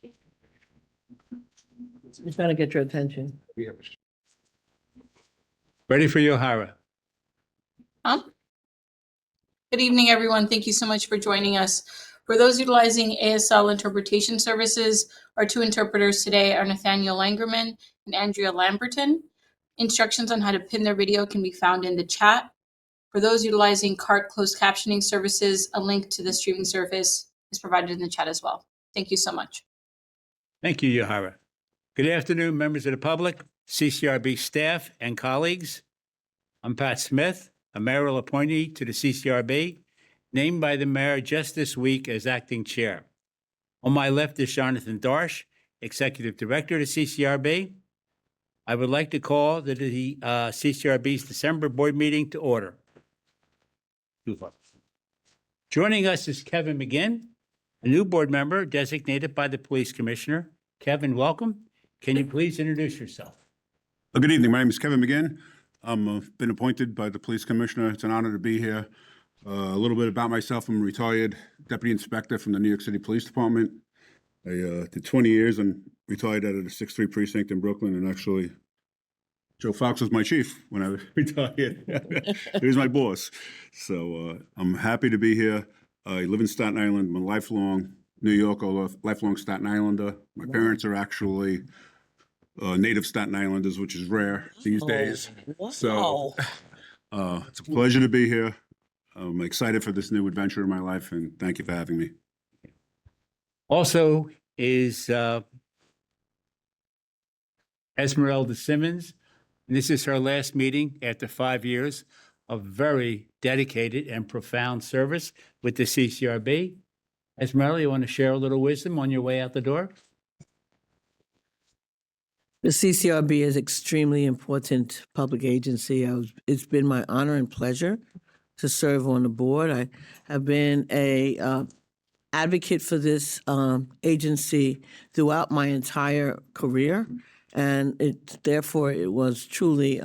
He's trying to get your attention. Ready for you, Hara. Good evening, everyone. Thank you so much for joining us. For those utilizing ASL interpretation services, our two interpreters today are Nathaniel Langerman and Andrea Lamberton. Instructions on how to pin their video can be found in the chat. For those utilizing CART closed captioning services, a link to the streaming service is provided in the chat as well. Thank you so much. Thank you, Yahara. Good afternoon, members of the public, CCRB staff, and colleagues. I'm Pat Smith, a mayoral appointee to the CCRB, named by the mayor just this week as acting chair. On my left is Jonathan Darsh, executive director of the CCRB. I would like to call the CCRB's December board meeting to order. Joining us is Kevin McGinn, a new board member designated by the police commissioner. Kevin, welcome. Can you please introduce yourself? Good evening. My name is Kevin McGinn. I've been appointed by the police commissioner. It's an honor to be here. A little bit about myself. I'm a retired deputy inspector from the New York City Police Department. I did 20 years and retired out of the 6th Precinct in Brooklyn. And actually, Joe Fox was my chief when I retired. He was my boss. So I'm happy to be here. I live in Staten Island. I'm a lifelong New Yorker, lifelong Staten Islander. My parents are actually native Staten Islanders, which is rare these days. So it's a pleasure to be here. I'm excited for this new adventure in my life, and thank you for having me. Also is Esmeralda Simmons. And this is her last meeting after 5 years of very dedicated and profound service with the CCRB. Esmeralda, you want to share a little wisdom on your way out the door? The CCRB is extremely important public agency. It's been my honor and pleasure to serve on the board. I have been a advocate for this agency throughout my entire career, and therefore it was truly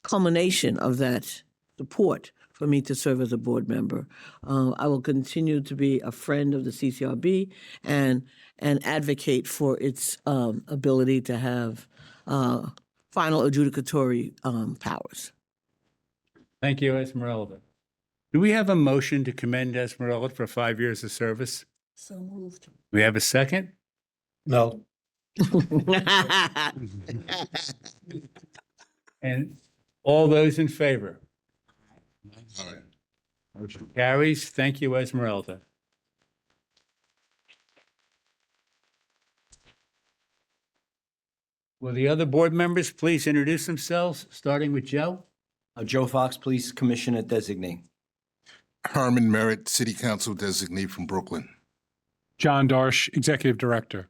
culmination of that support for me to serve as a board member. I will continue to be a friend of the CCRB and advocate for its ability to have final adjudicatory powers. Thank you, Esmeralda. Do we have a motion to commend Esmeralda for 5 years of service? So moved. We have a second? No. And all those in favor? All right. Motion carries. Thank you, Esmeralda. Will the other board members please introduce themselves, starting with Joe? Joe Fox, Police Commissioner Designate. Herman Merritt, City Council Designee from Brooklyn. John Darsh, Executive Director.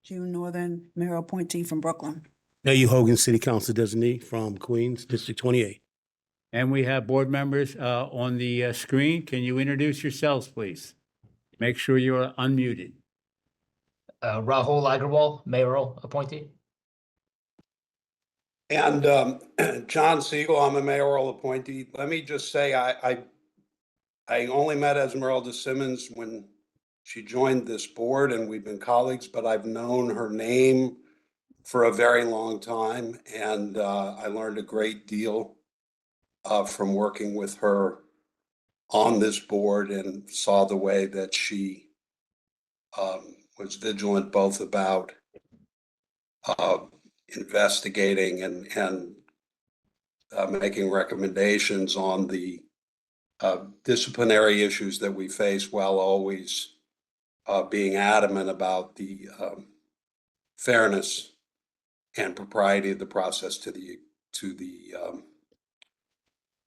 June Northern, Mayor appointee from Brooklyn. Mayor Hogan, City Council Designee from Queens, District 28. And we have board members on the screen. Can you introduce yourselves, please? Make sure you are unmuted. Rahul Agrawal, mayoral appointee. And John Siegel, I'm a mayoral appointee. Let me just say, I only met Esmeralda Simmons when she joined this board, and we've been colleagues, but I've known her name for a very long time, and I learned a great deal from working with her on this board, and saw the way that she was vigilant both about investigating and making recommendations on the disciplinary issues that we face, while always being adamant about the fairness and propriety of the process to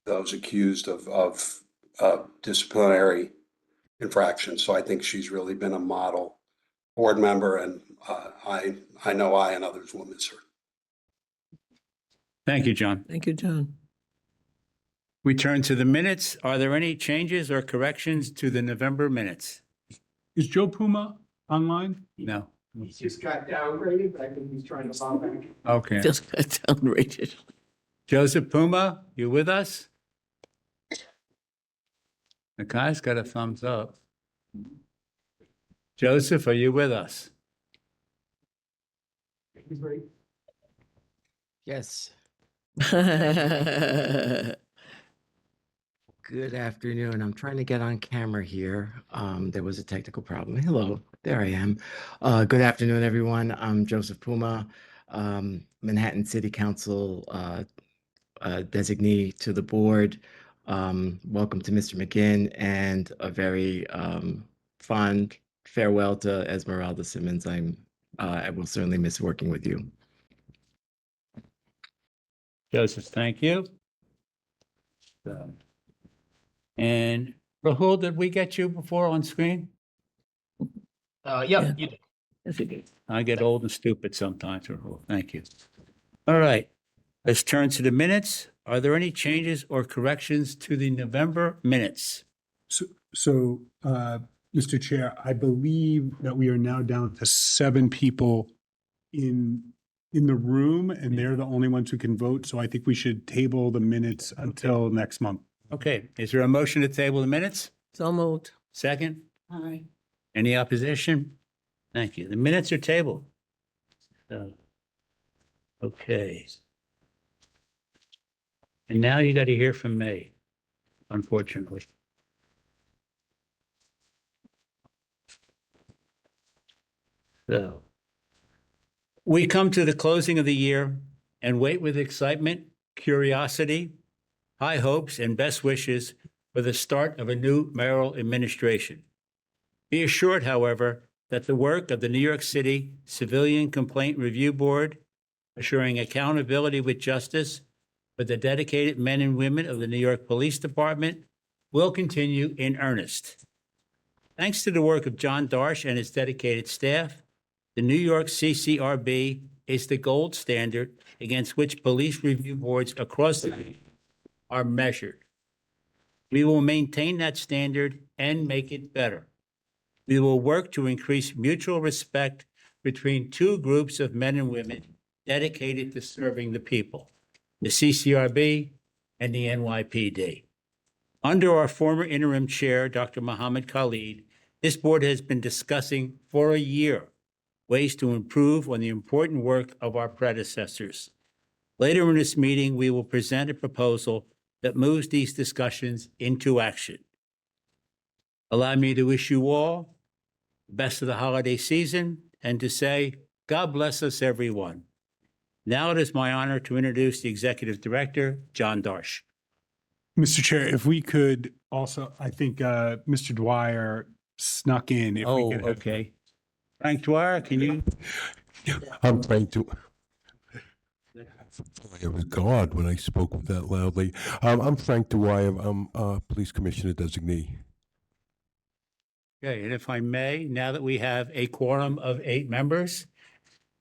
those accused of disciplinary infractions. So I think she's really been a model board member, and I know I and others will miss her. Thank you, John. Thank you, John. We turn to the minutes. Are there any changes or corrections to the November minutes? Is Joe Puma online? No. He just got downgraded, but I think he's trying to follow back. Okay. Just got downrated. Joseph Puma, you with us? The guy's got a thumbs up. Joseph, are you with us? Yes. Good Good afternoon. I'm trying to get on camera here. There was a technical problem. Hello, there I am. Good afternoon, everyone. I'm Joseph Puma, Manhattan City Council designee to the board. Welcome to Mr. McGinn and a very fond farewell to Esmeralda Simmons. I will certainly miss working with you. Joseph, thank you. And Rahul, did we get you before on screen? Yeah. You did. Yes, you did. I get old and stupid sometimes, Rahul. Thank you. All right, let's turn to the minutes. Are there any changes or corrections to the November minutes? So, Mr. Chair, I believe that we are now down to 7 people in the room, and they're the only ones who can vote. So I think we should table the minutes until next month. Okay, is there a motion to table the minutes? So moved. Second? Aye. Any opposition? Thank you. The minutes are tabled. Okay. And now you got to hear from me, unfortunately. So we come to the closing of the year and wait with excitement, curiosity, high hopes, and best wishes for the start of a new mayoral administration. Be assured, however, that the work of the New York City Civilian Complaint Review Board, assuring accountability with justice for the dedicated men and women of the New York Police Department, will continue in earnest. Thanks to the work of John Darsh and his dedicated staff, the New York CCRB is the gold standard against which police review boards across the nation are measured. We will maintain that standard and make it better. We will work to increase mutual respect between two groups of men and women dedicated to serving the people, the CCRB and the NYPD. Under our former interim chair, Dr. Mohammed Khalid, this board has been discussing for a year ways to improve on the important work of our predecessors. Later in this meeting, we will present a proposal that moves these discussions into action. Allow me to wish you all the best of the holiday season and to say, God bless us, everyone. Now it is my honor to introduce the Executive Director, John Darsh. Mr. Chair, if we could also, I think Mr. Dwyer snuck in. If we Oh, could have- okay. Frank Dwyer, can you? I'm trying to. I was God when I spoke that loudly. I'm Frank Dwyer. I'm Police Commissioner Designee. Okay, and if I may, now that we have a quorum of 8 members,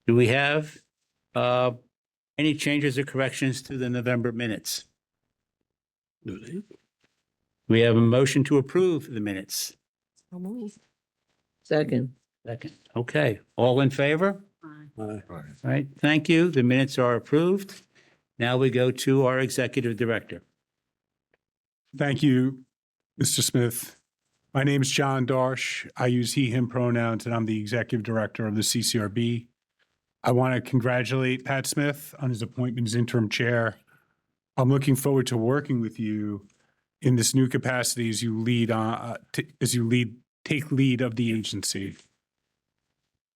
do we have any changes or corrections to the November minutes? We have a motion to approve the minutes. Second. Second. Okay, all in favor? Aye. All right, thank you. The minutes are approved. Now we go to our Executive Director. Thank you, Mr. Smith. My name is John Darsh. I use he, him pronouns, and I'm the Executive Director of the CCRB. I want to congratulate Pat Smith on his appointment as interim chair. I'm looking forward to working with you in this new capacity as you take lead of the agency.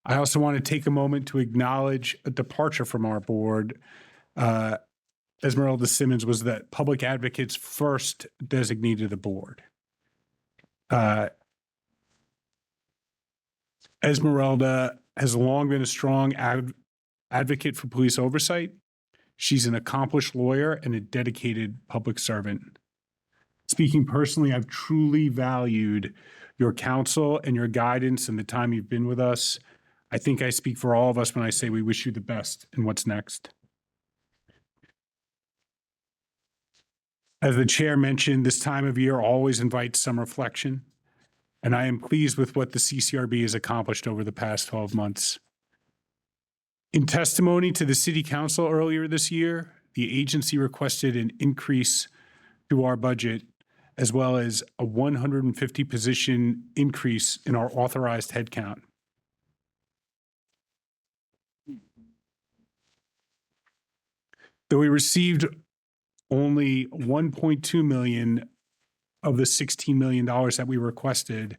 I also want to take a moment to acknowledge a departure from our board. Esmeralda Simmons was the public advocate's first designee to the board. Esmeralda has long been a strong advocate for police oversight. She's an accomplished lawyer and a dedicated public servant. Speaking personally, I've truly valued your counsel and your guidance and the time you've been with us. I think I speak for all of us when I say we wish you the best in what's next. As the chair mentioned, this time of year always invites some reflection, and I am pleased with what the CCRB has accomplished over the past 12 months. In testimony to the City Council earlier this year, the agency requested an increase to our budget as well as a 150 position increase in our authorized headcount. Though we received only 1.2 million of the $16 million that we requested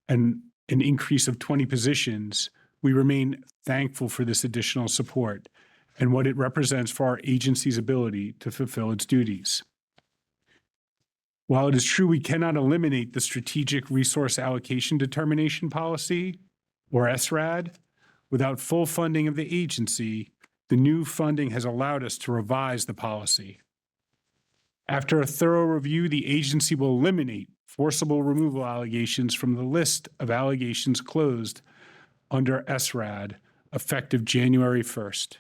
and an increase of 20 positions, we remain thankful for this additional support and what it represents for our agency's ability to fulfill its duties. While it is true we cannot eliminate the Strategic Resource Allocation Determination Policy, or SRAD, without full funding of the agency, the new funding has allowed us to revise the policy. After a thorough review, the agency will eliminate forcible removal allegations from the list of allegations closed under SRAD effective January 1st.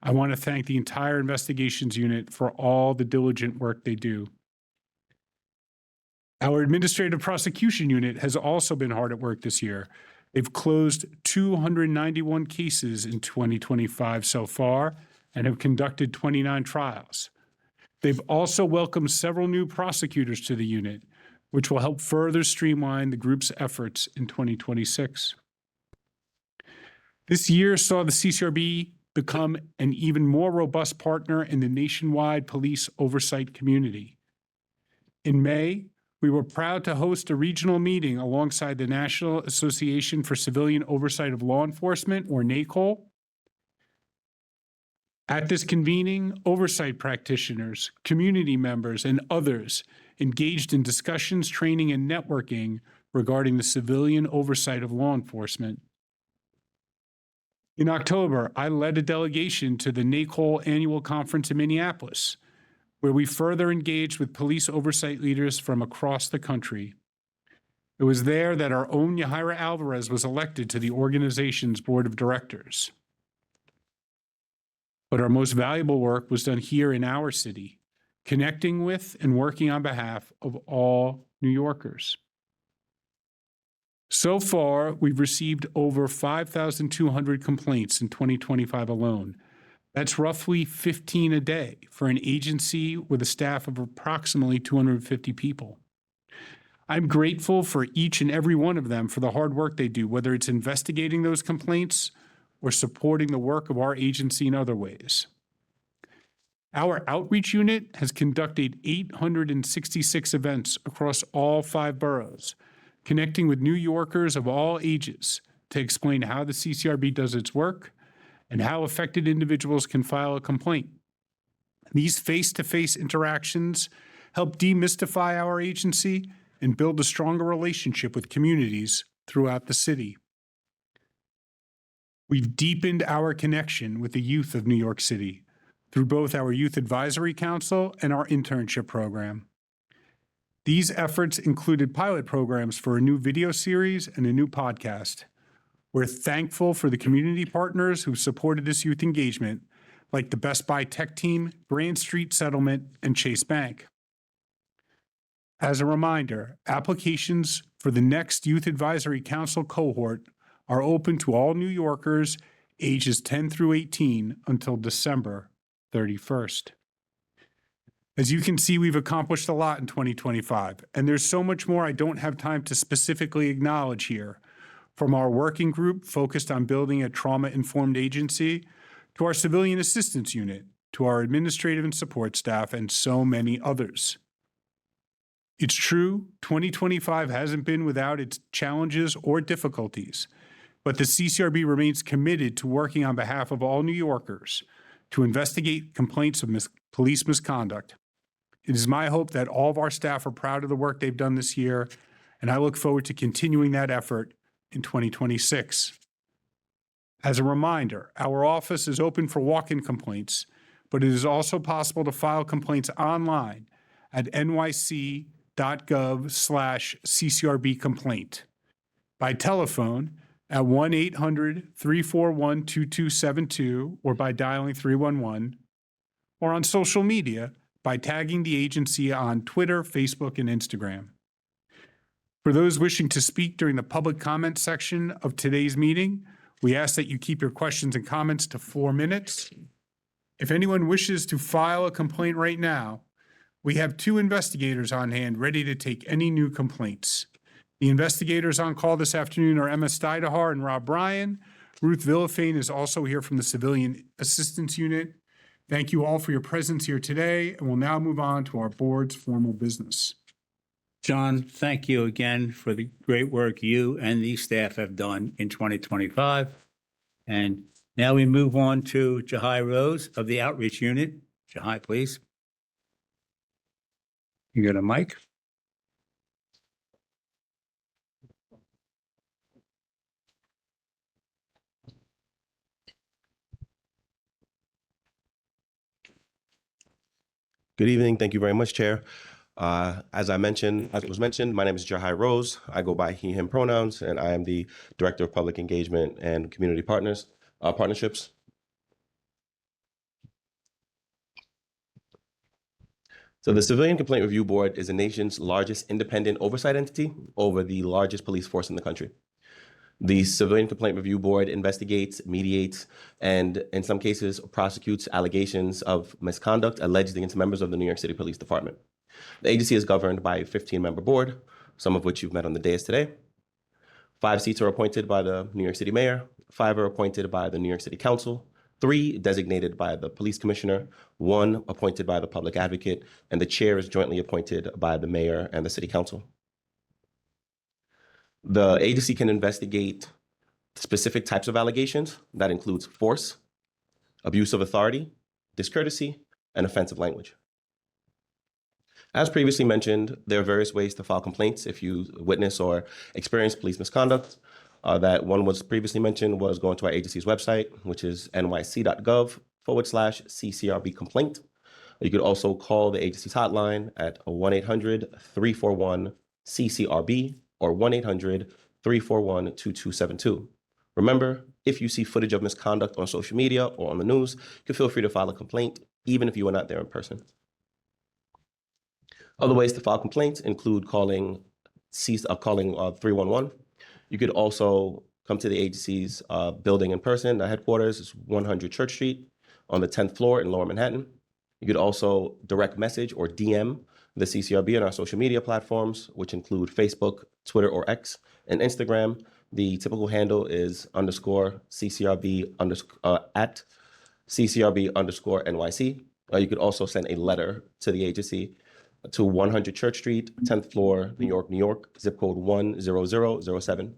I want to thank the entire investigations unit for all the diligent work they do. Our administrative prosecution unit has also been hard at work this year. They've closed 291 cases in 2025 so far and have conducted 29 trials. They've also welcomed several new prosecutors to the unit, which will help further streamline the group's efforts in 2026. This year saw the CCRB become an even more robust partner in the nationwide police oversight community. In May, we were proud to host a regional meeting alongside the National Association for Civilian Oversight of Law Enforcement, or NACOL. At this convening, oversight practitioners, community members, and others engaged in discussions, training, and networking regarding the civilian oversight of law enforcement. In October, I led a delegation to the NACOL annual conference in Minneapolis, where we further engaged with police oversight leaders from across the country. It was there that our own Yahaira Alvarez was elected to the organization's board of directors. But our most valuable work was done here in our city, connecting with and working on behalf of all New Yorkers. So far, we've received over 5,200 complaints in 2025 alone. That's roughly 15 a day for an agency with a staff of approximately 250 people. I'm grateful for each and every one of them for the hard work they do, whether it's investigating those complaints or supporting the work of our agency in other ways. Our outreach unit has conducted 866 events across all 5 boroughs, connecting with New Yorkers of all ages to explain how the CCRB does its work and how affected individuals can file a complaint. These face-to-face interactions help demystify our agency and build a stronger relationship with communities throughout the city. We've deepened our connection with the youth of New York City through both our Youth Advisory Council and our internship program. These efforts included pilot programs for a new video series and a new podcast. We're thankful for the community partners who supported this youth engagement, like the Best Buy Tech Team, Grand Street Settlement, and Chase Bank. As a reminder, applications for the next Youth Advisory Council cohort are open to all New Yorkers ages 10 through 18 until December 31st. As you can see, we've accomplished a lot in 2025, and there's so much more I don't have time to specifically acknowledge here. From our working group focused on building a trauma-informed agency, to our civilian assistance unit, to our administrative and support staff, and so many others. It's true, 2025 hasn't been without its challenges or difficulties, but the CCRB remains committed to working on behalf of all New Yorkers to investigate complaints of police misconduct. It is my hope that all of our staff are proud of the work they've done this year, and I look forward to continuing that effort in 2026. As a reminder, our office is open for walk-in complaints, but it is also possible to file complaints online at nyc.gov/CCRB complaint, by telephone at 1-800-341-2272 or by dialing 311, or on social media by tagging the agency on Twitter, Facebook, and Instagram. For those wishing to speak during the public comment section of today's meeting, we ask that you keep your questions and comments to 4 minutes. If anyone wishes to file a complaint right now, We have 2 investigators on hand ready to take any new complaints. The investigators on call this afternoon are Emma Steidehar and Rob Bryan. Ruth Villafane is also here from the Civilian Assistance Unit. Thank you all for your presence here today, and we'll now move on to our board's formal business. John, thank you again for the great work you and the staff have done in 2025. And now we move on to Jahai Rose of the Outreach Unit. Jahai, please. You got a mic? Good evening. Thank you very much, Chair. As was mentioned, my name is Jahai Rose. I go by he, him pronouns, and I am the Director of Public Engagement and Community Partnerships. So the Civilian Complaint Review Board is the nation's largest independent oversight entity over the largest police force in the country. The Civilian Complaint Review Board investigates, mediates, and in some cases prosecutes allegations of misconduct alleged against members of the New York City Police Department. The agency is governed by a 15-member board, some of which you've met on the dais today. 5 seats are appointed by the New York City Mayor, 5 are appointed by the New York City Council, 3 designated by the Police Commissioner, 1 appointed by the Public Advocate, and the chair is jointly appointed by the Mayor and the City Council. The agency can investigate specific types of allegations. That includes force, abuse of authority, discourtesy, and offensive language. As previously mentioned, there are various ways to file complaints if you witness or experience police misconduct. That one was previously mentioned was going to our agency's website, which is nyc.gov/CCRB complaint. You could also call the agency's hotline at 1-800-341-CCRB or 1-800-341-2272. Remember, if you see footage of misconduct on social media or on the news, you can feel free to file a complaint, even if you are not there in person. Other ways to file complaints include calling 311. You could also come to the agency's building in person. The headquarters is 100 Church Street on the 10th floor in Lower Manhattan. You could also direct message or DM the CCRB on our social media platforms, which include Facebook, Twitter or X, and Instagram. The typical handle is _CCRB at CCRB_NYC. You could also send a letter to the agency to 100 Church Street, 10th floor, New York, New York, zip code 10007.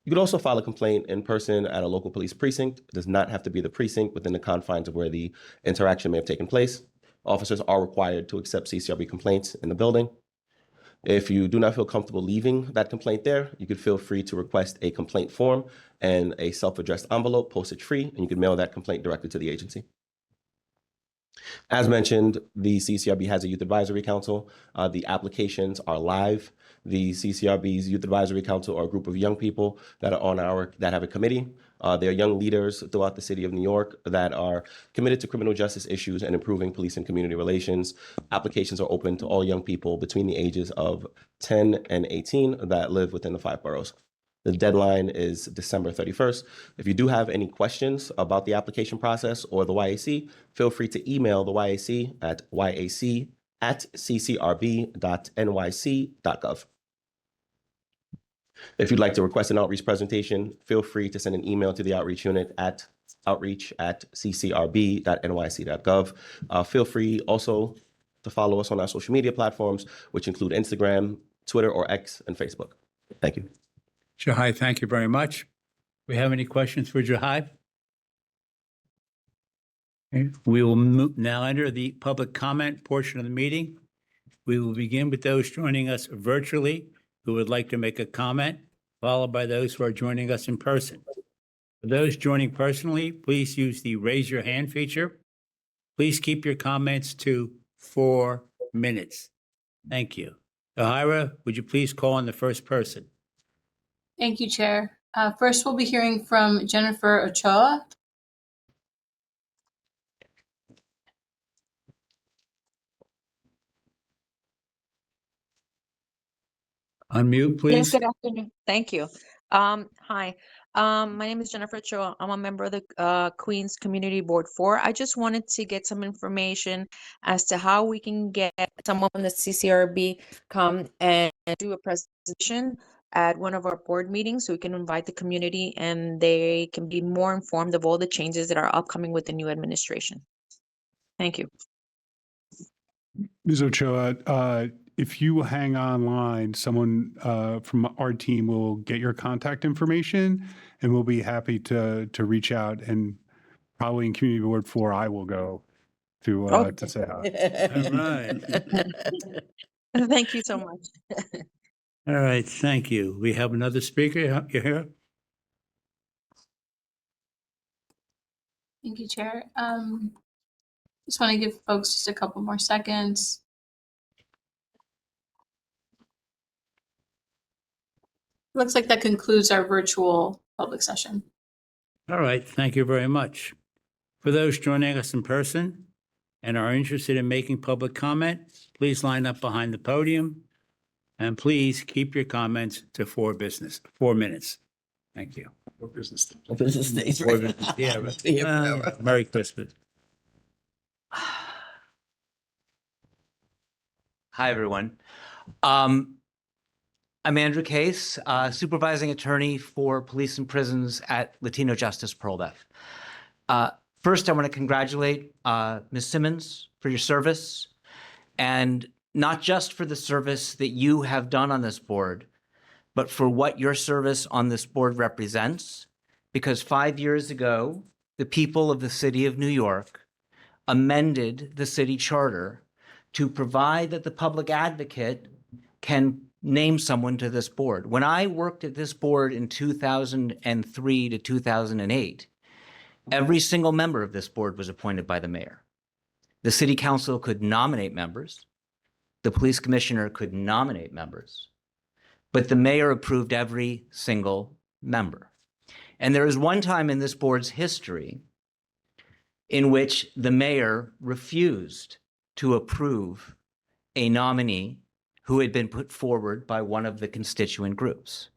You could also file a complaint in person at a local police precinct. It does not have to be the precinct within the confines of where the interaction may have taken place. Officers are required to accept CCRB complaints in the building. If you do not feel comfortable leaving that complaint there, you could feel free to request a complaint form and a self-addressed envelope, postage free, and you can mail that complaint directly to the agency. As mentioned, the CCRB has a Youth Advisory Council. The applications are live. The CCRB's Youth Advisory Council are a group of young people that are that have a committee. They are young leaders throughout the city of New York that are committed to criminal justice issues and improving police and community relations. Applications are open to all young people between the ages of 10 and 18 that live within the 5 boroughs. The deadline is December 31st. If you do have any questions about the application process or the YAC, feel free to email the YAC at yac@ccrb.nyc.gov. If you'd like to request an outreach presentation, feel free to send an email to the outreach unit at outreach@ccrb.nyc.gov. Feel free also to follow us on our social media platforms, which include Instagram, Twitter or X, and Facebook. Thank you. Jahai, thank you very much. We have any questions for Jahai? Okay. We will now enter the public comment portion of the meeting. We will begin with those joining us virtually who would like to make a comment, followed by those who are joining us in person. For those joining personally, please use the raise your hand feature. Please keep your comments to 4 minutes. Thank you. Ahira, would you please call on the first person? Thank you, Chair. First, we'll be hearing from Jennifer Ochoa. Unmute, please. Yes, good afternoon. Thank you. Hi. My name is Jennifer Cho. I'm a member of the Queens Community Board 4. I just wanted to get some information as to how we can get someone from the CCRB come and do a presentation at one of our board meetings so we can invite the community and they can be more informed of all the changes that are upcoming with the new administration. Thank you. Ms. Ochoa, if you hang online, someone from our team will get your contact information, and we'll be happy to reach out. And probably in Community Board 4, I will go to say hi. All right. Thank you so much. All right, thank you. We have another speaker. You here? Thank you, Chair. Just want to give folks just a couple more seconds. Looks like that concludes our virtual public session. All right, thank you very much. For those joining us in person and are interested in making public comment, please line up behind the podium. And please keep your comments to 4 minutes. Thank you. Business days. Four business- Yeah, right. Merry Christmas. Hi, everyone. I'm Andrew Case, supervising attorney for police and prisons at Latino Justice Pearl First, I want to congratulate Ms. Simmons for your service, and not just for the service that you have done on this board, but for what your service on this board represents. Because 5 years ago, the people of the city of New York amended the city charter to provide that the public advocate can name someone to this board. When I worked at this board in 2003 to 2008, every single member of this board was appointed by the mayor. The city council could nominate members. The police commissioner could nominate members, but the mayor approved every single member. And there is one time in this board's history in which the mayor refused to approve a nominee who had been put forward by one of the constituent groups.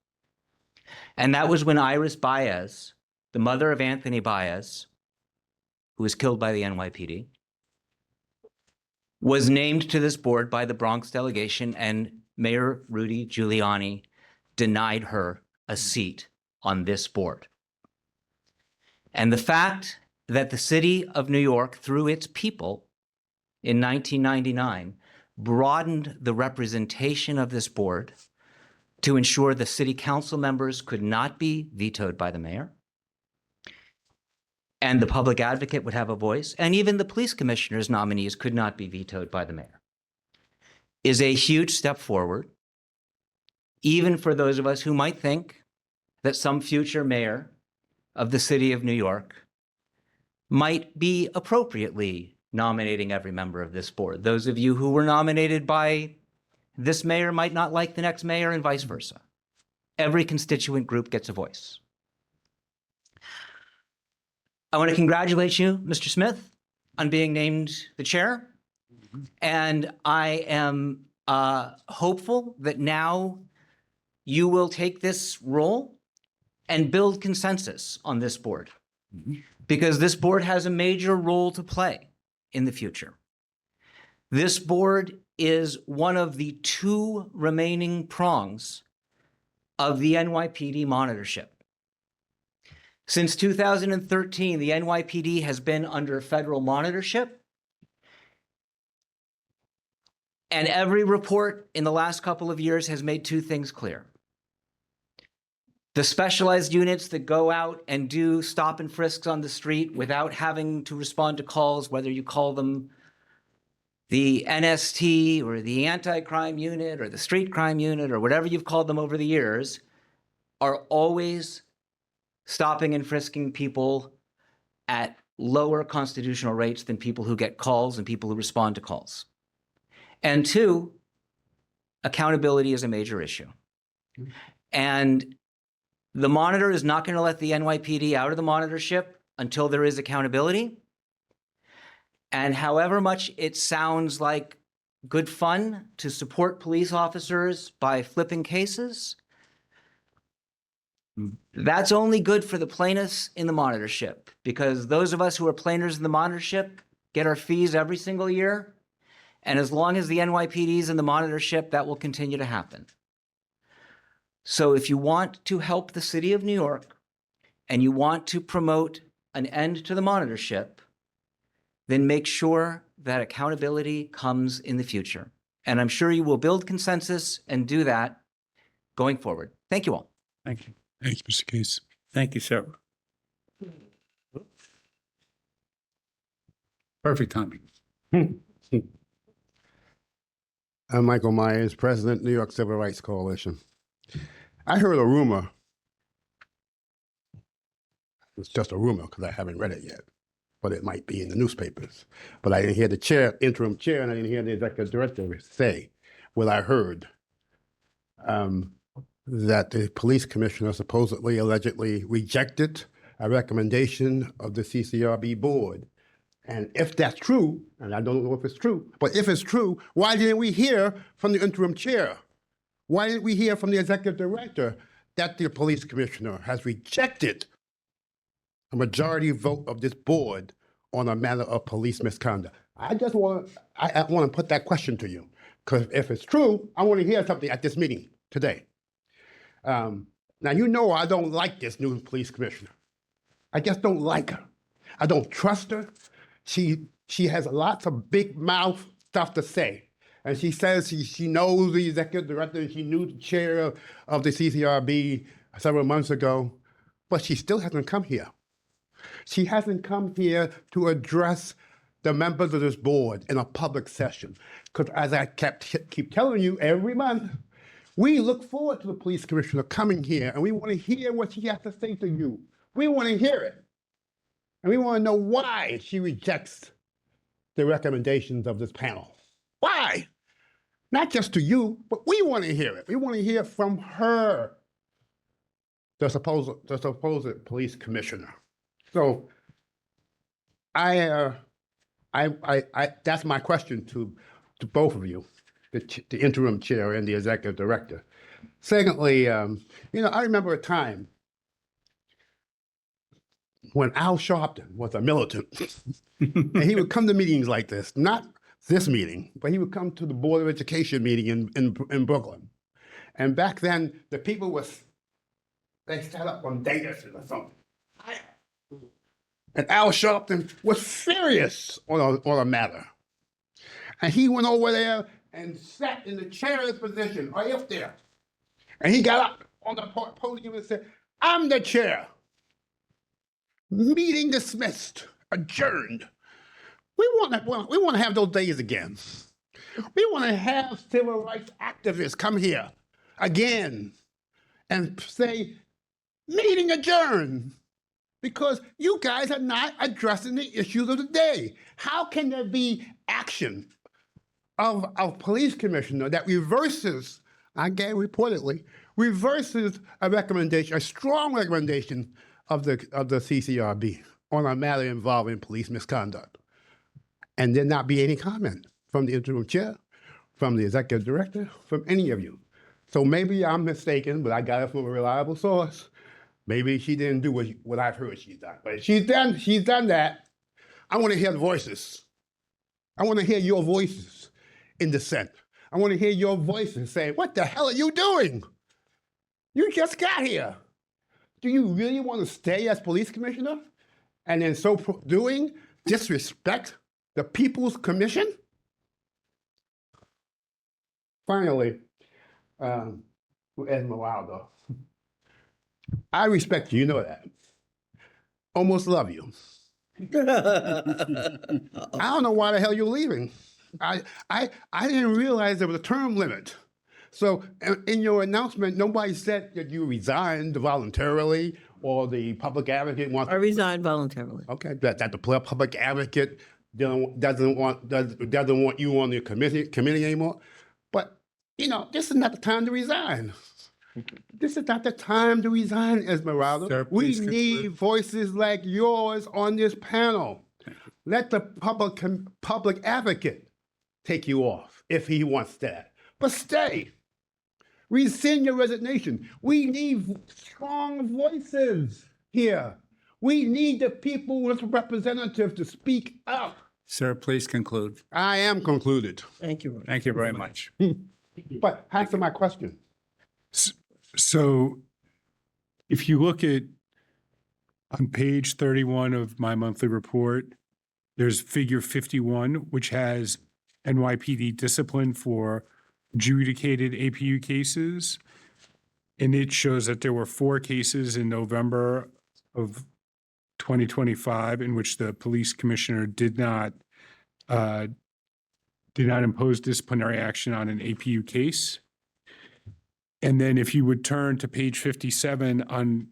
And that was when Iris Baez, the mother of Anthony Baez, who was killed by the NYPD, was named to this board by the Bronx delegation, and Mayor Rudy Giuliani denied her a seat on this board. And the fact that the city of New York, through its people in 1999, broadened the representation of this board to ensure the city council members could not be vetoed by the mayor, and the public advocate would have a voice, and even the police commissioner's nominees could not be vetoed by the mayor, is a huge step forward, even for those of us who might think that some future mayor of the city of New York might be appropriately nominating every member of this board. Those of you who were nominated by this mayor might not like the next mayor, and vice versa. Every constituent group gets a voice. I want to congratulate you, Mr. Smith, on being named the chair. And I am hopeful that now you will take this role and build consensus on this board, because this board has a major role to play in the future. This board is one of the 2 remaining prongs of the NYPD monitorship. Since 2013, the NYPD has been under federal monitorship. And every report in the last couple of years has made 2 things clear. The specialized units that go out and do stop and frisks on the street without having to respond to calls, whether you call them the NST or the anti-crime unit or the street crime unit or whatever you've called them over the years, are always stopping and frisking people at lower constitutional rates than people who get calls and people who respond to calls. And 2, accountability is a major issue. And the monitor is not going to let the NYPD out of the monitorship until there is accountability. And however much it sounds like good fun to support police officers by flipping cases, That's only good for the plaintiffs in the monitorship, because those of us who are plaintiffs in the monitorship get our fees every single year. And as long as the NYPD is in the monitorship, that will continue to happen. So if you want to help the city of New York and you want to promote an end to the monitorship, then make sure that accountability comes in the future. And I'm sure you will build consensus and do that going forward. Thank you all. Thank you. Thank you, Mr. Case. Thank you, sir. Perfect timing. I'm Michael Myers, President, New York Civil Rights Coalition. I heard a rumor. It's just a rumor because I haven't read it yet, but it might be in the newspapers. But I didn't hear the chair, interim chair, and I didn't hear the executive director say what I heard, that the police commissioner supposedly, allegedly rejected a recommendation of the CCRB board. And if that's true, and I don't know if it's true, but if it's true, why didn't we hear from the interim chair? Why didn't we hear from the executive director that the police commissioner has rejected a majority vote of this board on a matter of police misconduct? I just want to put that question to you, because if it's true, I want to hear something at this meeting today. Now, you know I don't like this new police commissioner. I just don't like her. I don't trust her. She has lots of big mouth stuff to say. And she says she knows the executive director, she knew the chair of the CCRB several months ago, but she still hasn't come here. She hasn't come here to address the members of this board in a public session. Because as I keep telling you every month, we look forward to the police commissioner coming here, and we want to hear what she has to say to you. We want to hear it. And we want to know why she rejects the recommendations of this panel. Why? Not just to you, but we want to hear it. We want to hear from her, the supposed police commissioner. So that's my question to both of you, the interim chair and the executive director. Secondly, I remember a time when Al Sharpton was a militant, and he would come to meetings like this, not this meeting, but he would come to the Board of Education meeting in Brooklyn. And back then, the people they sat up on daisies or something. And Al Sharpton was furious on a matter. And he went over there and sat in the chair's position, right up there. And he got up on the podium and said, "I'm the chair. Meeting dismissed, adjourned." We want to have those days again. We want to have civil rights activists come here again and say, "Meeting adjourned," because you guys are not addressing the issues of the day. How can there be action of a police commissioner that reverses, reportedly, reverses a recommendation, a strong recommendation of the CCRB on a matter involving police misconduct, and there not be any comment from the interim chair, from the executive director, from any of you? So maybe I'm mistaken, but I got it from a reliable source. Maybe she didn't do what I've heard she's done, but she's done that. I want to hear the voices. I want to hear your voices in dissent. I want to hear your voices say, "What the hell are you doing? You just got here. Do you really want to stay as police commissioner and in so doing disrespect the People's Commission?" Finally, to Esmeralda, I respect you, you know that. Almost love you. I don't know why the hell you're leaving. I didn't realize there was a term limit. So in your announcement, nobody said that you resigned voluntarily or the public advocate wants. I resigned voluntarily. Okay, that the public advocate doesn't want you on the committee anymore. But this is not the time to resign. This is not the time to resign, Esmeralda. Sir, We please need conclude. voices like yours on this panel. Let the public advocate take you off if he wants that. But stay. Rescind your resignation. We need strong voices here. We need the people with representatives to speak up. Sir, please conclude. I am concluded. Thank you. Thank you very much. But answer my question. So if you look at on page 31 of my monthly report, there's figure 51, which has NYPD discipline for adjudicated APU cases. And it shows that there were 4 cases in November of 2025 in which the police commissioner did not impose disciplinary action on an APU case. And then if you would turn to page 57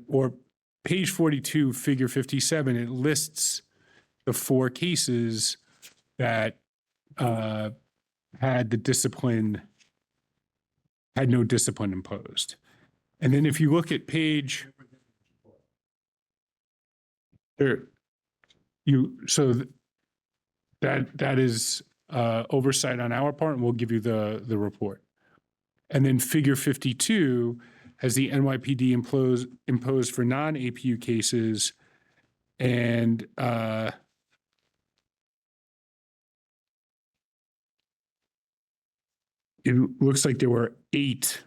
or page 42, figure 57, it lists the 4 cases that had no discipline imposed. And then if you look at page there, that is oversight on our part, and we'll give you the report. And then figure 52 has the NYPD imposed for non-APU cases, and it looks like there were 8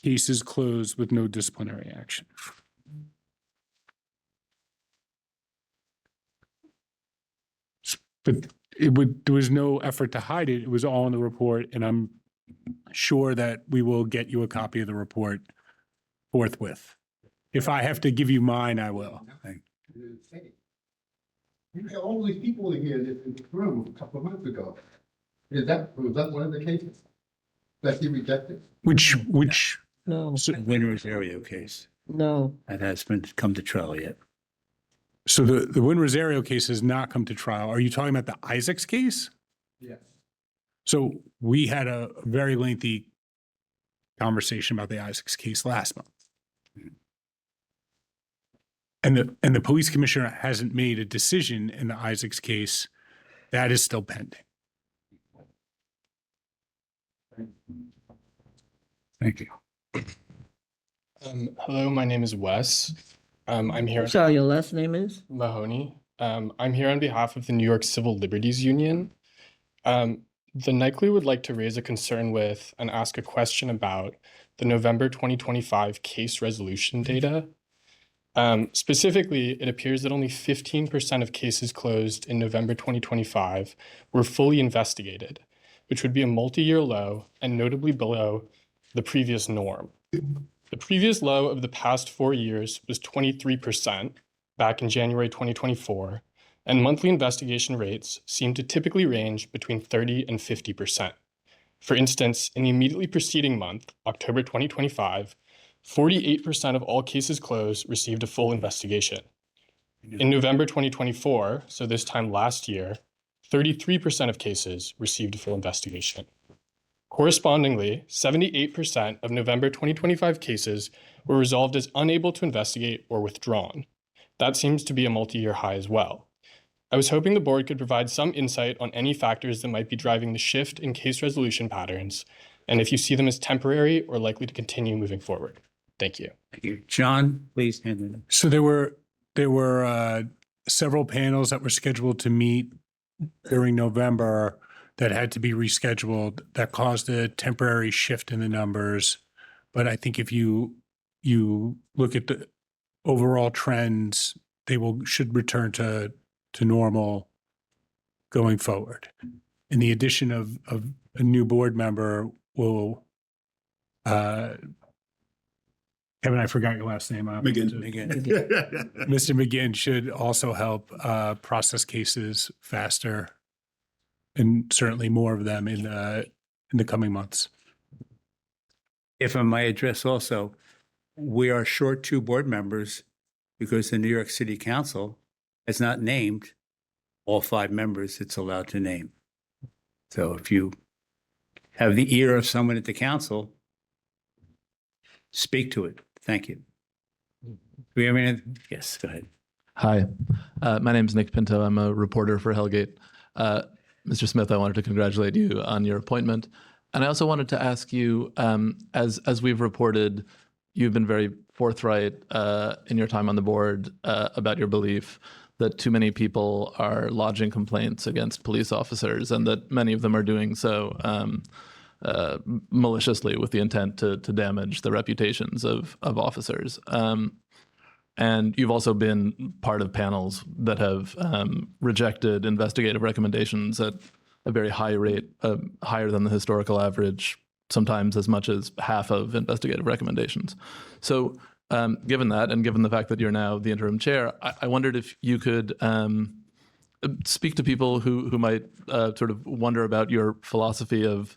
cases closed with no disciplinary action. But there was no effort to hide it. It was all in the report, and I'm sure that we will get you a copy of the report forthwith. If I have to give you mine, I will. You had all these people in here in this room a couple of months ago. Was that one of the cases that he rejected? Which No, Win Rosario case. no. That has come to trial yet. so the Win Rosario case has not come to trial. Are you talking about the Isaacs case? Yes. So we had a very lengthy conversation about the Isaacs case last month. And the police commissioner hasn't made a decision in the Isaacs case. That is still pending. Thank you. Hello, my name is Wes. I'm here. Sorry, your last name is? Mahoney. I'm here on behalf of the New York Civil Liberties Union. The NYCLU would like to raise a concern with and ask a question about the November 2025 case resolution data. Specifically, it appears that only 15% of cases closed in November 2025 were fully investigated, which would be a multi-year low and notably below the previous norm. The previous low of the past 4 years was 23% back in January 2024, and monthly investigation rates seem to typically range between 30 and 50%. For instance, in the immediately preceding month, October 2025, 48% of all cases closed received a full investigation. In November 2024, so this time last year, 33% of cases received a full investigation. Correspondingly, 78% of November 2025 cases were resolved as unable to investigate or withdrawn. That seems to be a multi-year high as well. I was hoping the board could provide some insight on any factors that might be driving the shift in case resolution patterns, and if you see them as temporary or likely to continue moving forward. Thank you. Thank you. John, please hand it. So there were several panels that were scheduled to meet during November that had to be rescheduled. That caused a temporary shift in the numbers. But I think if you look at the overall trends, they should return to normal going forward. And the addition of a new board member will Kevin, I forgot your last name. McGinn. Mr. McGinn should also help process cases faster, and certainly more of them in the coming months. If I might address also, we are short 2 board members because the New York City Council has not named all 5 members it's allowed to name. So if you have the ear of someone at the council, speak to it. Thank you. Do we have anything? Yes, go ahead. Hi, my name is Nick Pinto. I'm a reporter for Hellgate. Mr. Smith, I wanted to congratulate you on your appointment. And I also wanted to ask you, as we've reported, you've been very forthright in your time on the board about your belief that too many people are lodging complaints against police officers, and that many of them are doing so maliciously with the intent to damage the reputations of officers. And you've also been part of panels that have rejected investigative recommendations at a very high rate, higher than the historical average, sometimes as much as half of investigative recommendations. So given that, and given the fact that you're now the interim chair, I wondered if you could speak to people who might sort of wonder about your philosophy of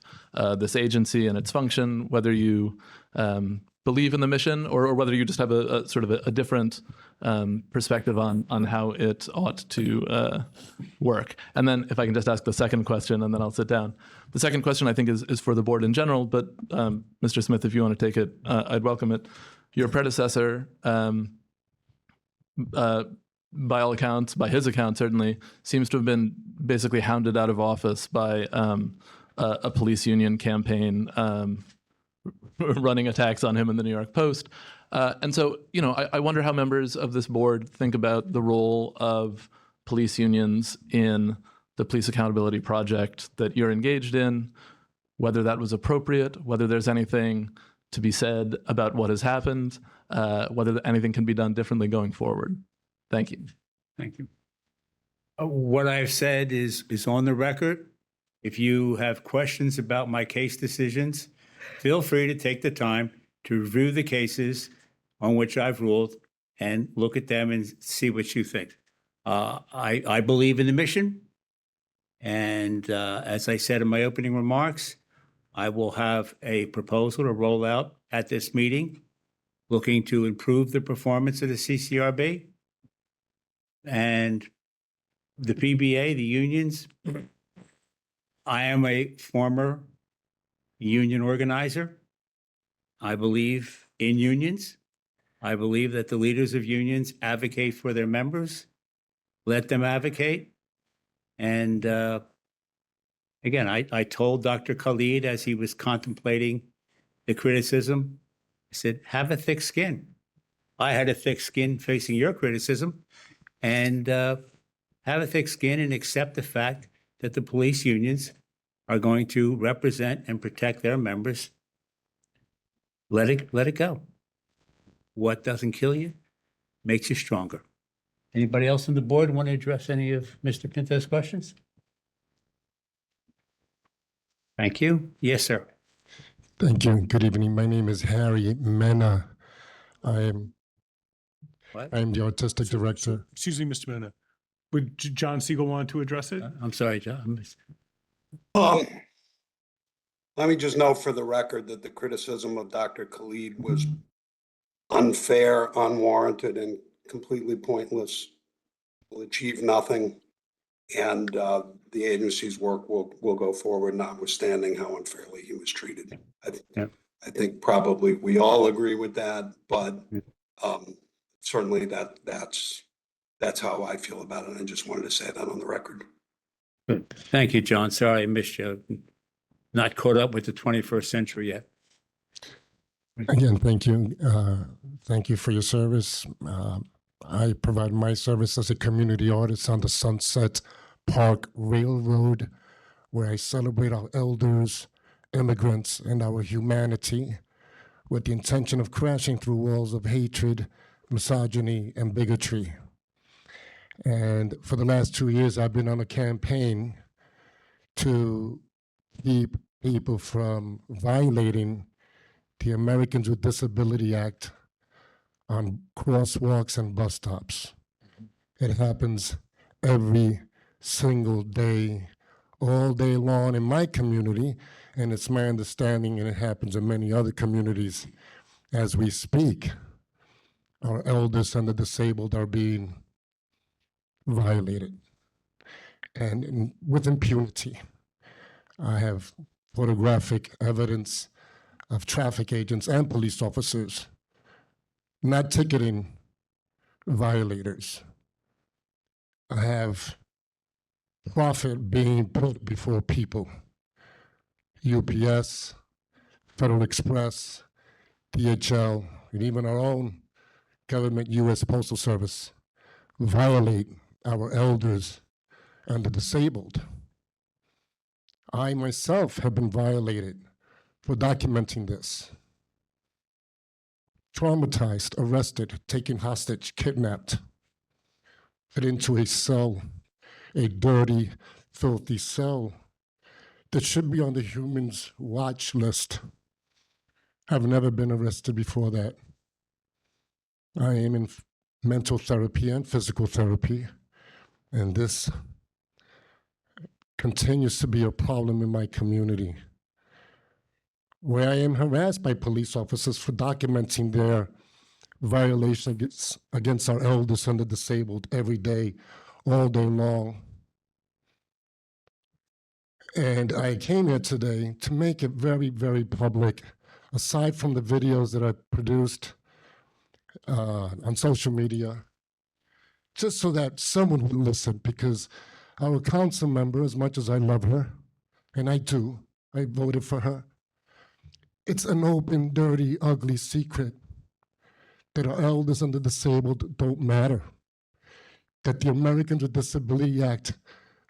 this agency and its function, whether you believe in the mission, or whether you just have a sort of a different perspective on how it ought to work. And then if I can just ask the second question, and then I'll sit down. The second question I think is for the board in general, but Mr. Smith, if you want to take it, I'd welcome it. Your predecessor, by all accounts, by his account certainly, seems to have been basically hounded out of office by a police union campaign running attacks on him in the New York Post. And so, you know, I wonder how members of this board think about the role of police unions in the Police Accountability Project that you're engaged in, whether that was appropriate, whether there's anything to be said about what has happened, whether anything can be done differently going forward. Thank you. Thank you. What I've said is on the record. If you have questions about my case decisions, feel free to take the time to review the cases on which I've ruled and look at them and see what you think. I believe in the mission. And as I said in my opening remarks, I will have a proposal to roll out at this meeting looking to improve the performance of the CCRB and the PBA, the unions. I am a former union organizer. I believe in unions. I believe that the leaders of unions advocate for their members. Let them advocate. And again, I told Dr. Khalid as he was contemplating the criticism, I said, have a thick skin. I had a thick skin facing your criticism, and have a thick skin and accept the fact that the police unions are going to represent and protect their members. Let it go. What doesn't kill you makes you stronger. Anybody else on the board want to address any of Mr. Pinto's questions? Thank you. Yes, sir. Thank you. Good evening. My name is Harry Mena. I am the artistic director. Excuse me, Mr. Mena. Would John Siegel want to address it? I'm sorry, John. Let me just note for the record that the criticism of Dr. Khalid was unfair, unwarranted, and completely pointless. Will achieve nothing, and the agency's work will go forward, notwithstanding how unfairly he was treated. I think probably we all agree with that, but certainly that's how I feel about it. I just wanted to say that on the record. Good. Thank you, John. Sorry I missed you. Not caught up with the 21st century yet. Again, thank you. Thank you for your service. I provide my service as a community artist on the Sunset Park Railroad, where I celebrate our elders, immigrants, and our humanity with the intention of crashing through walls of hatred, misogyny, and bigotry. And for the last 2 years, I've been on a campaign to keep people from violating the Americans with Disability Act on crosswalks and bus stops. It happens every single day, all day long in my community, and it's my understanding, and it happens in many other communities as we speak. Our elders and the disabled are being violated, and with impunity. I have photographic evidence of traffic agents and police officers not ticketing violators. I have profit being put before people. UPS, Federal Express, DHL, and even our own government U.S. Postal Service violate our elders and the disabled. I myself have been violated for documenting this. Traumatized, arrested, taken hostage, kidnapped, put into a cell, a dirty, filthy cell that should be on the human's watch list. I've never been arrested before that. I am in mental therapy and physical therapy, and this continues to be a problem in my community, where I am harassed by police officers for documenting their violations against our elders and the disabled every day, all day long. And I came here today to make it very, very public, aside from the videos that I produced on social media, just so that someone would listen, because our council member, as much as I love her, and I do, I voted for her, it's an open, dirty, ugly secret that our elders and the disabled don't matter, that the Americans with Disability Act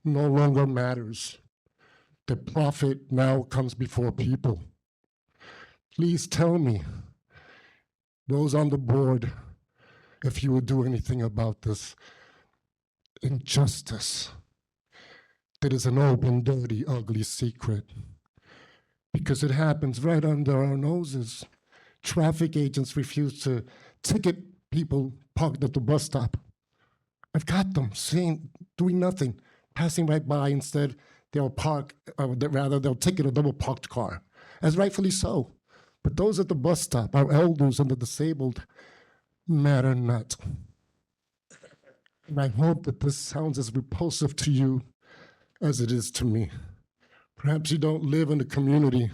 no longer matters, that profit now comes before people. Please tell me, those on the board, if you would do anything about this injustice that is an open, dirty, ugly secret, because it happens right under our noses. Traffic agents refuse to ticket people parked at the bus stop. I've got them doing nothing, passing right by. Instead, they'll they'll ticket a double parked car, as rightfully so. But those at the bus stop, our elders and the disabled, matter not. And I hope that this sounds as repulsive to you as it is to me. Perhaps you don't live in a community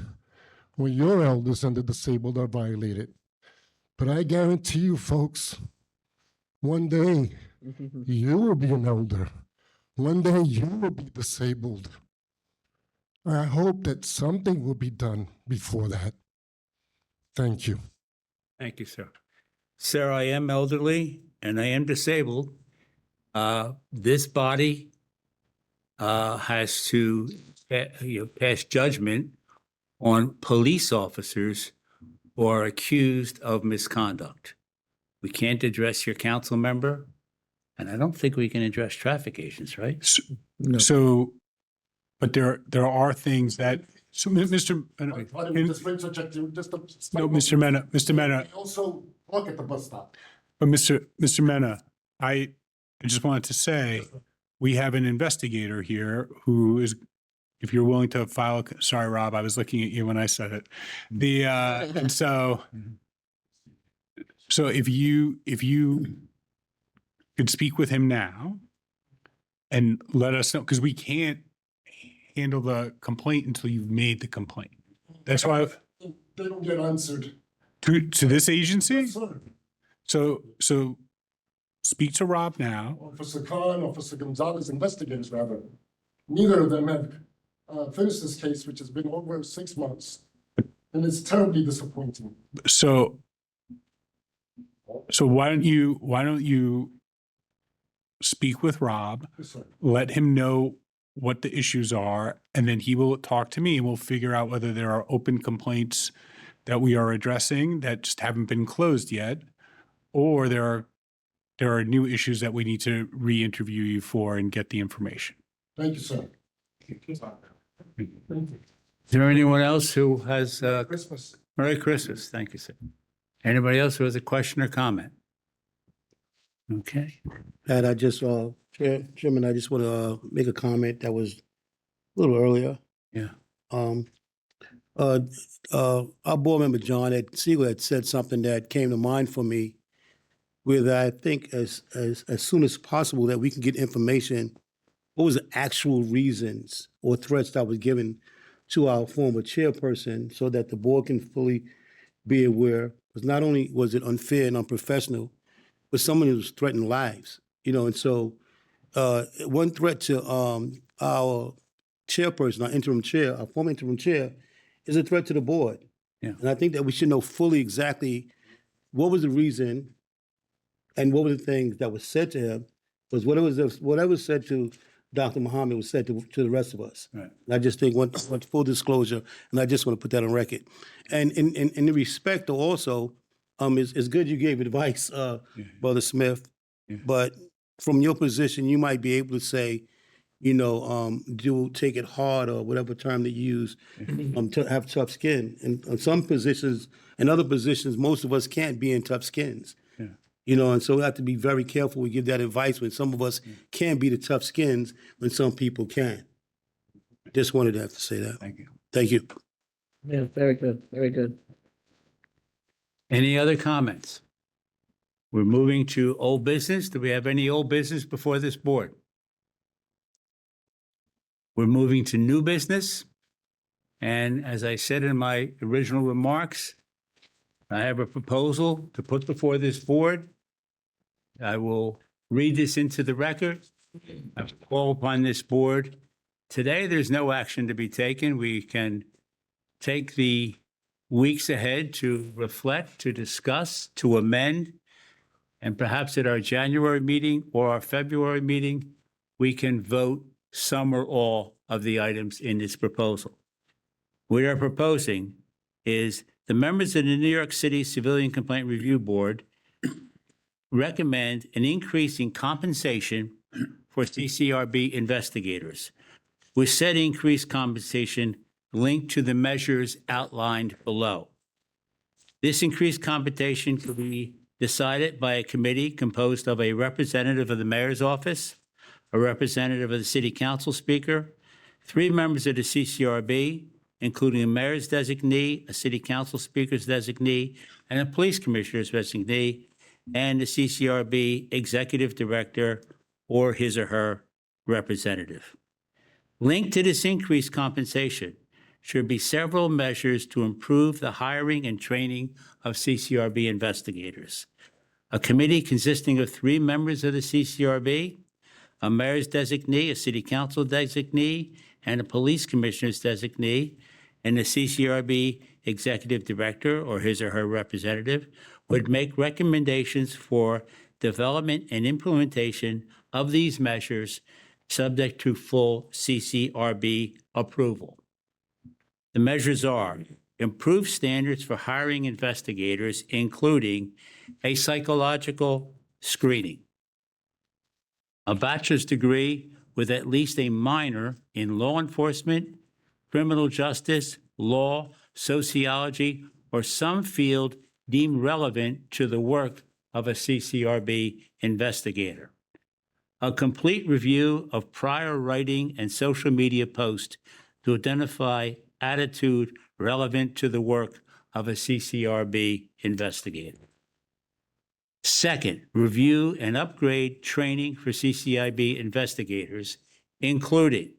where your elders and the disabled are violated. But I guarantee you, folks, one day you will be an elder. One day you will be disabled. I hope that something will be done before that. Thank you. Thank you, sir. Sir, I am elderly and I am disabled. This body has to pass judgment on police officers who are accused of misconduct. We can't address your council member, and I don't think we can address traffic agents, right? So, but there are things that, so Mr. Mena, Mr. Mena, Also, walk at the bus stop. but Mr. Mena, I just wanted to say, we have an investigator here who is, if you're willing to file, sorry, Rob, I was looking at you when I said it. And so if you could speak with him now and let us know, because we can't handle the complaint until you've made the complaint. That's why. They don't get answered. To this agency? Yes, sir. So speak to Rob now. Officer Khan, Officer Gonzalez, investigators rather. Neither of them have finished this case, which has been over 6 months. And it's terribly disappointing. So why don't you speak with Rob, Yes, sir. let him know what the issues are, and then he will talk to me and we'll figure out whether there are open complaints that we are addressing that just haven't been closed yet, or there are new issues that we need to re-interview you for and get the information. Thank you, sir. Is there anyone else who has, Christmas. Merry Christmas, thank you, sir. Anybody else who has a question or comment? Okay. And I just, Chairman, I just want to make a comment that was a little earlier. Yeah. Our board member, John Siegel, had said something that came to mind for me, where I think as soon as possible that we can get information, what was the actual reasons or threats that was given to our former chairperson, so that the board can fully be aware. Because not only was it unfair and unprofessional, but someone who was threatening lives, and so one threat to our chairperson, our interim chair, our former interim chair, is a threat to the board. Yeah. And I think that we should know fully exactly what was the reason and what were the things that was said to him. Because whatever was said to Dr. Muhammad was said to the rest of us. Right. And I just think want full disclosure, and I just want to put that on record. And in the respect also, it's good you gave advice, Brother Smith, but from your position, you might be able to say, take it hard or whatever term they use, to have tough skin. And in some positions, in other positions, most of us can't be in tough skins. And so we have to be very careful we give that advice when some of us can't be the tough skins when some people can. Just wanted to have to say that. Thank you. Thank you. Yeah, very good, very good. Any other comments? We're moving to old business. Do we have any old business before this board? We're moving to new business. And as I said in my original remarks, I have a proposal to put before this board. I will read this into the record. I call upon this board. Today, there's no action to be taken. We can take the weeks ahead to reflect, to discuss, to amend, and perhaps at our January meeting or our February meeting, we can vote some or all of the items in this proposal. What we are proposing is the members of the New York City Civilian Complaint Review Board recommend an increase in compensation for CCRB investigators, with said increased compensation linked to the measures outlined below. This increased compensation could be decided by a committee composed of a representative of the mayor's office, a representative of the city council speaker, 3 members of the CCRB, including a mayor's designee, a city council speaker's designee, and a police commissioner's designee, and the CCRB executive director or his or her representative. Linked to this increased compensation should be several measures to improve the hiring and training of CCRB investigators. A committee consisting of 3 members of the CCRB, a mayor's designee, a city council designee, and a police commissioner's designee, and the CCRB executive director or his or her representative would make recommendations for development and implementation of these measures subject to full CCRB approval. The measures are improved standards for hiring investigators, including a psychological screening, a bachelor's degree with at least a minor in law enforcement, criminal justice, law, sociology, or some field deemed relevant to the work of a CCRB investigator. A complete review of prior writing and social media posts to identify attitude relevant to the work of a CCRB investigator. Second, review and upgrade training for CCIB investigators, including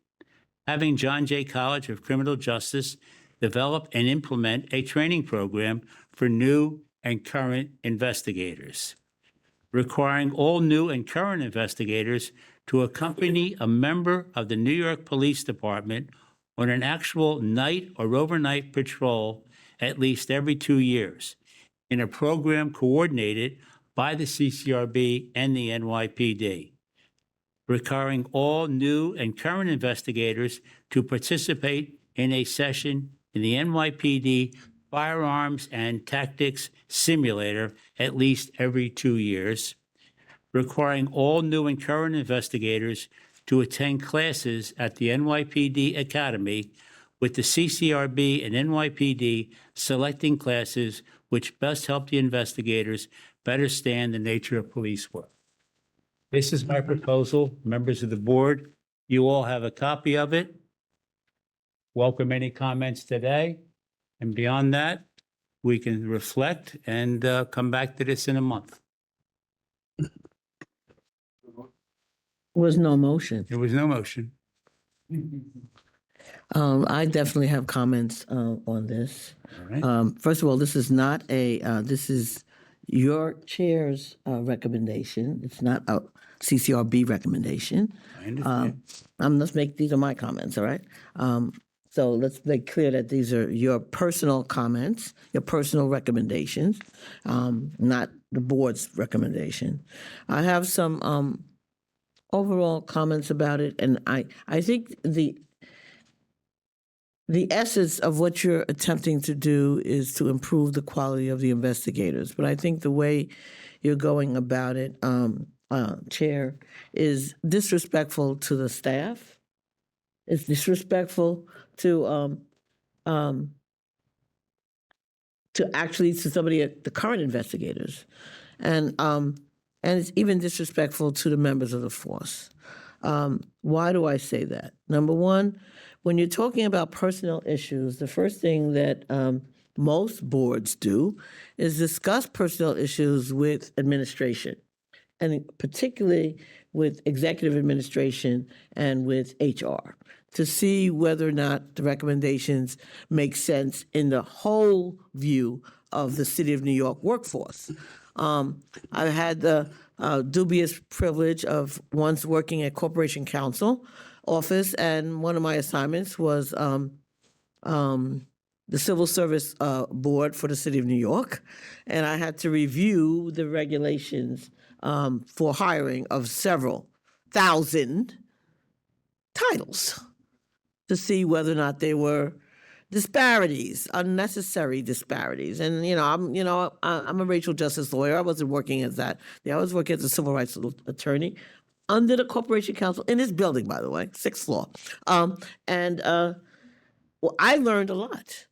having John Jay College of Criminal Justice develop and implement a training program for new and current investigators, requiring all new and current investigators to accompany a member of the New York Police Department on an actual night or overnight patrol at least every 2 years in a program coordinated by the CCRB and the NYPD, requiring all new and current investigators to participate in a session in the NYPD Firearms and Tactics Simulator at least every 2 years, requiring all new and current investigators to attend classes at the NYPD Academy, with the CCRB and NYPD selecting classes which best help the investigators better understand the nature of police work. This is my proposal, members of the board. You all have a copy of it. Welcome any comments today. And beyond that, we can reflect and come back to this in a month. Was no motion. There was no motion. I definitely have comments on this. All right. First of all, this is not a, this is your chair's recommendation. It's not a CCRB recommendation. I understand. These are my comments, all right? So let's make clear that these are your personal comments, your personal recommendations, not the board's recommendation. I have some overall comments about it, and I think the essence of what you're attempting to do is to improve the quality of the investigators. But I think the way you're going about it, Chair, is disrespectful to the staff. It's disrespectful to somebody, the current investigators, and it's even disrespectful to the members of the force. Why do I say that? Number one, when you're talking about personnel issues, the first thing that most boards do is discuss personnel issues with administration, and particularly with executive administration and with HR, to see whether or not the recommendations make sense in the whole view of the City of New York workforce. I had the dubious privilege of once working at Corporation Counsel office, and one of my assignments was the Civil Service Board for the City of New York, and I had to review the regulations for hiring of several thousand titles to see whether or not they were disparities, unnecessary disparities. And I'm a racial justice lawyer. I wasn't working as that. I was working as a civil rights attorney under the Corporation Counsel in this building, by the way, 6th floor. Well, I learned a lot.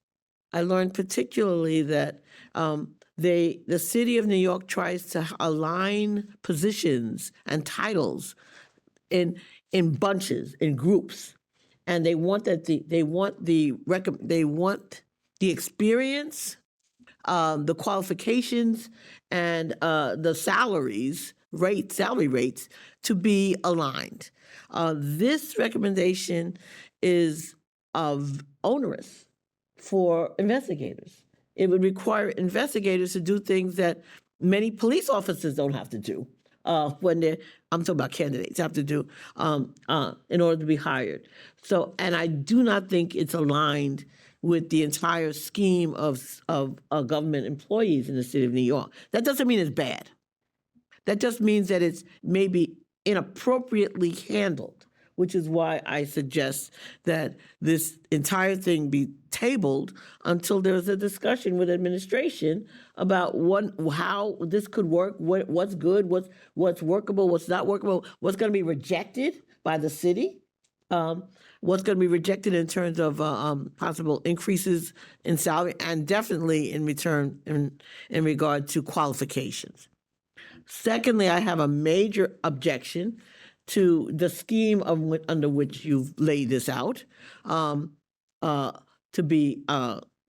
I learned particularly that the City of New York tries to align positions and titles in bunches, in groups, and they want the experience, the qualifications, and the salary rates to be aligned. This recommendation is onerous for investigators. It would require investigators to do things that many police officers don't have to do I'm talking about candidates, have to do in order to be hired. So, and I do not think it's aligned with the entire scheme of government employees in the City of New York. That doesn't mean it's bad. That just means that it's maybe inappropriately handled, which is why I suggest that this entire thing be tabled until there's a discussion with administration about how this could work, what's good, what's workable, what's not workable, what's going to be rejected by the city, what's going to be rejected in terms of possible increases in salary, and definitely in return in regard to qualifications. Secondly, I have a major objection to the scheme under which you've laid this out to be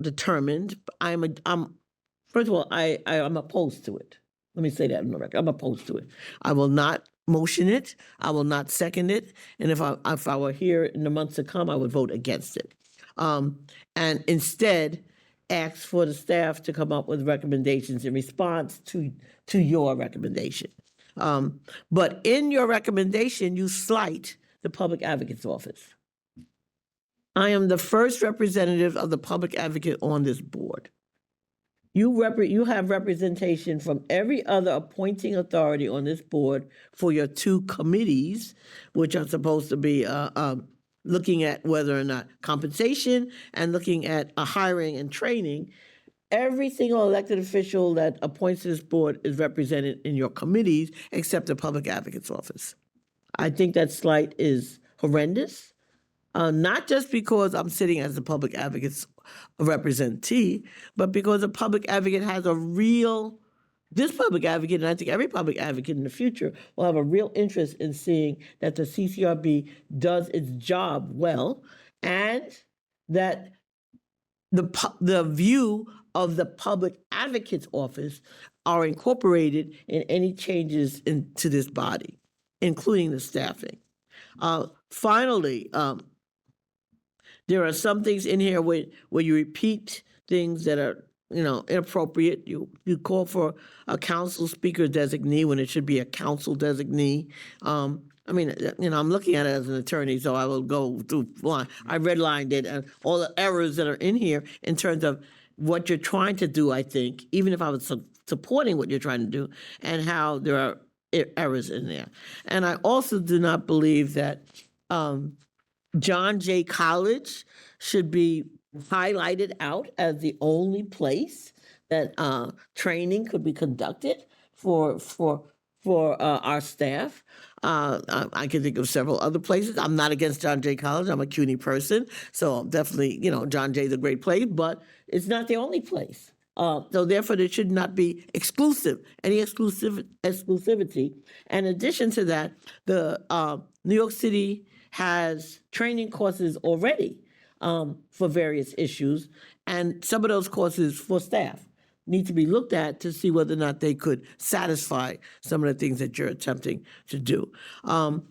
determined. First of all, I'm opposed to it. Let me say that in the record. I'm opposed to it. I will not motion it. I will not second it. And if I were here in the months to come, I would vote against it. And instead, ask for the staff to come up with recommendations in response to your recommendation. But in your recommendation, you slight the Public Advocate's Office. I am the first representative of the Public Advocate on this board. You have representation from every other appointing authority on this board for your 2 committees, which are supposed to be looking at whether or not compensation and looking at hiring and training. Every single elected official that appoints this board is represented in your committees except the Public Advocate's Office. I think that slight is horrendous, not just because I'm sitting as the Public Advocate's representee, but because the Public Advocate has this Public Advocate, and I think every Public Advocate in the future will have a real interest in seeing that the CCRB does its job well, and that the view of the Public Advocate's Office are incorporated in any changes to this body, including the staffing. Finally, there are some things in here where you repeat things that are inappropriate. You call for a council speaker designee when it should be a council designee. I'm looking at it as an attorney, so I will go through line. I redlined it and all the errors that are in here in terms of what you're trying to do, I think, even if I was supporting what you're trying to do, and how there are errors in there. And I also do not believe that John Jay College should be highlighted out as the only place that training could be conducted for our staff. I can think of several other places. I'm not against John Jay College. I'm a CUNY person, so definitely, John Jay's a great place, but it's not the only place. So therefore, there should not be any exclusivity. And in addition to that, the New York City has training courses already for various issues, and some of those courses for staff need to be looked at to see whether or not they could satisfy some of the things that you're attempting to do. All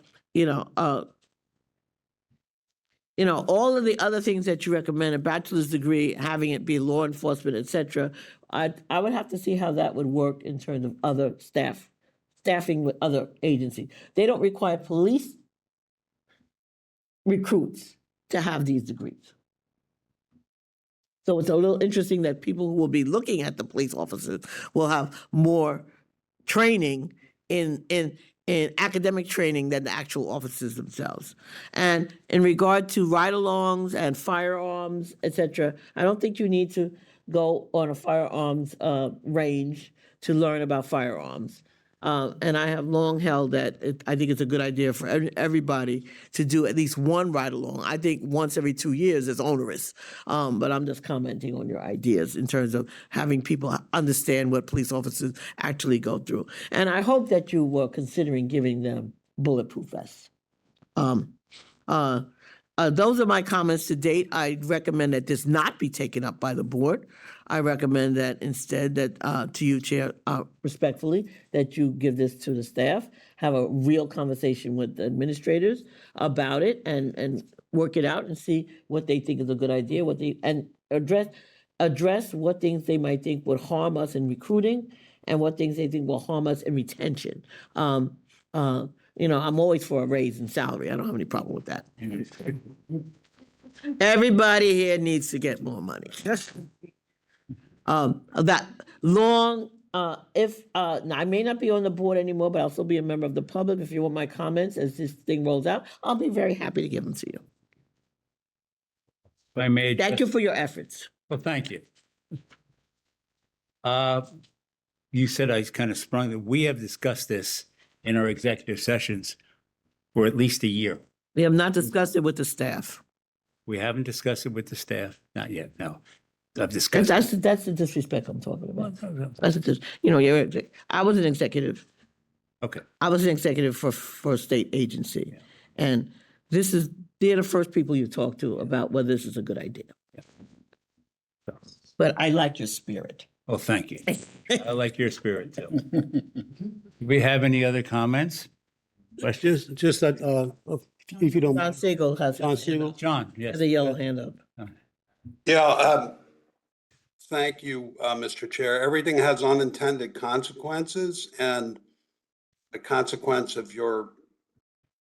of the other things that you recommend, a bachelor's degree, having it be law enforcement, et cetera, I would have to see how that would work in terms of other staffing with other agencies. They don't require police recruits to have these degrees. So it's a little interesting that people who will be looking at the police officers will have more training in academic training than the actual officers themselves. And in regard to ride-alongs and firearms, et cetera, I don't think you need to go on a firearms range to learn about firearms. And I have long held that I think it's a good idea for everybody to do at least one ride-along. I think once every 2 years is onerous, but I'm just commenting on your ideas in terms of having people understand what police officers actually go through. And I hope that you were considering giving them bulletproof vests. Those are my comments to date. I recommend that this not be taken up by the board. I recommend that instead to you, Chair, respectfully, that you give this to the staff, have a real conversation with the administrators about it and work it out and see what they think is a good idea, and address what things they might think would harm us in recruiting and what things they think will harm us in retention. I'm always for a raise in salary. I don't have any problem with that. Everybody here needs to get more money. That long, now I may not be on the board anymore, but I'll still be a member of the public. If you want my comments as this thing rolls out, I'll be very happy to give them to you. If I may, Thank you for your efforts. Well, thank you. You said I kind of sprung that we have discussed this in our executive sessions for at least a year. We have not discussed it with the staff. We haven't discussed it with the staff, not yet, no. I've discussed it. That's the disrespect I'm talking about. I was an executive. Okay. I was an executive for a state agency. And they're the first people you talk to about whether this is a good idea. But I like your spirit. Well, thank you. I like your spirit too. Do we have any other comments? Questions? Just that, if you don't. John Siegel has John, yes. has a yellow hand up. Yeah, thank you, Mr. Chair. Everything has unintended consequences, and the consequence of your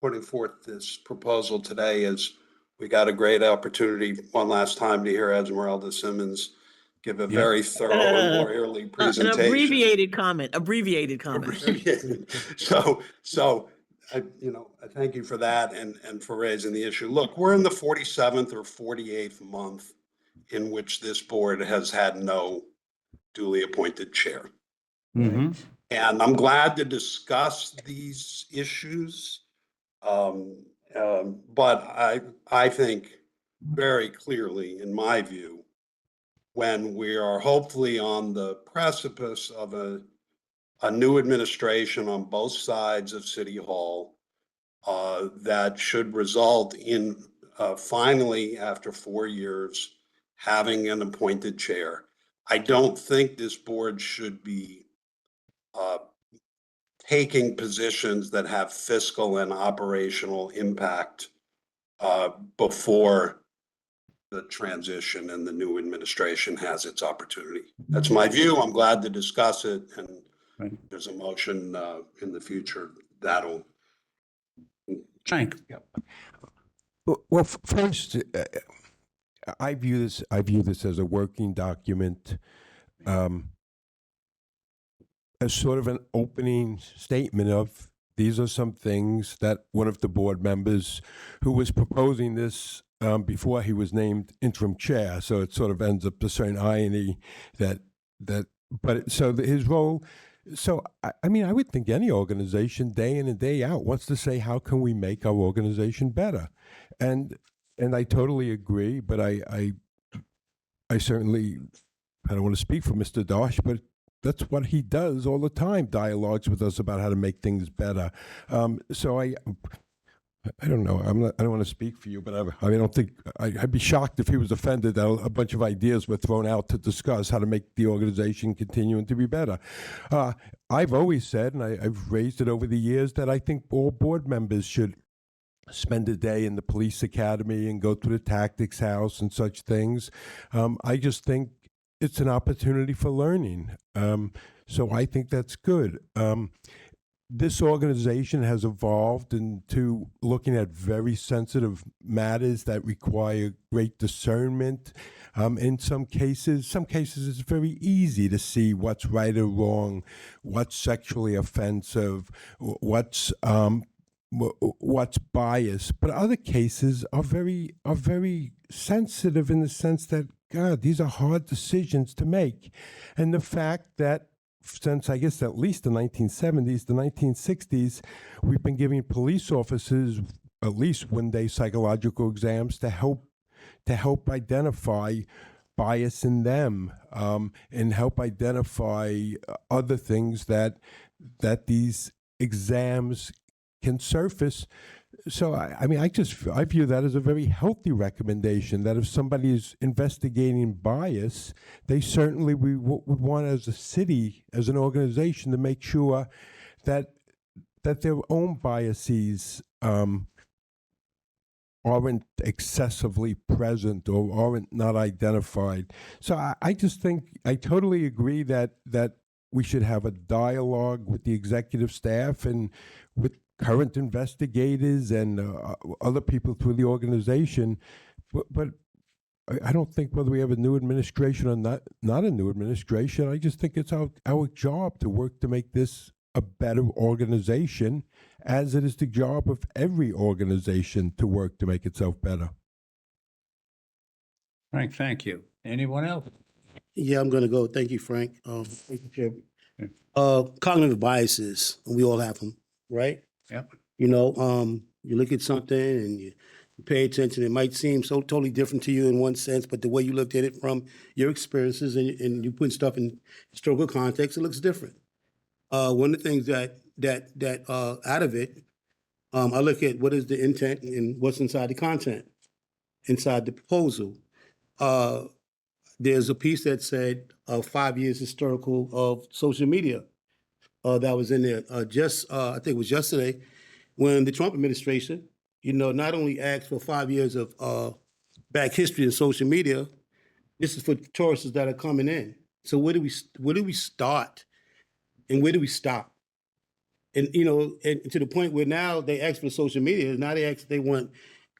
putting forth this proposal today is we got a great opportunity one last time to hear Esmeralda Simmons give a very thorough and lawyerly presentation. An abbreviated comment. So I thank you for that and for raising the issue. Look, we're in the 47th or 48th month in which this board has had no duly appointed chair. Mm-hmm. And I'm glad to discuss these issues. But I think very clearly, in my view, when we are hopefully on the precipice of a new administration on both sides of City Hall, that should result in finally, after 4 years, having an appointed chair. I don't think this board should be taking positions that have fiscal and operational impact before the transition and the new administration has its opportunity. That's my view. I'm glad to discuss it, and there's a motion in the future that'll. Frank. Well, first, I view this as a working document, as sort of an opening statement of these are some things that one of the board members who was proposing this before he was named interim chair. So it sort of ends up a certain irony his role. So, I mean, I would think any organization day in and day out wants to say, how can we make our organization better? And I totally agree, but I certainly, I don't want to speak for Mr. Dosh, but that's what he does all the time, dialogues with us about how to make things better. So I don't know. I don't want to speak for you, but I don't think I'd be shocked if he was offended that a bunch of ideas were thrown out to discuss how to make the organization continuing to be better. I've always said, and I've raised it over the years, that I think all board members should spend a day in the police academy and go to the tactics house and such things. I just think it's an opportunity for learning. So I think that's good. This organization has evolved into looking at very sensitive matters that require great discernment. In some cases it's very easy to see what's right or wrong, what's sexually offensive, what's biased. But other cases are very sensitive in the sense that, God, these are hard decisions to make. And the fact that since, I guess, at least the 1970s, the 1960s, we've been giving police officers at least one-day psychological exams to help identify bias in them, and help identify other things that these exams can surface. So, I mean, I view that as a very healthy recommendation, that if somebody is investigating bias, they certainly would want, as a city, as an organization, to make sure that their own biases aren't excessively present or aren't not identified. So I just think I totally agree that we should have a dialogue with the executive staff and with current investigators and other people through the organization, but I don't think whether we have a new administration or not a new administration. I just think it's our job to work to make this a better organization, as it is the job of every organization to work to make itself better. Frank, thank you. Anyone else? Yeah, I'm going to go. Thank you, Frank. Thank you, Chair. Cognitive biases, we all have them, right? Yep. You know, you look at something and you pay attention. It might seem so totally different to you in one sense, but the way you looked at it from your experiences and you put stuff in historical context, it looks different. One of the things that out of it, I look at what is the intent and what's inside the content, inside the proposal. There's a piece that said 5 years historical of social media that was in there. I think it was yesterday, when the Trump administration, not only asked for 5 years of back history in social media, this is for tourists that are coming in. So where do we start, and where do we stop? And and to the point where now they ask for social media. Now they want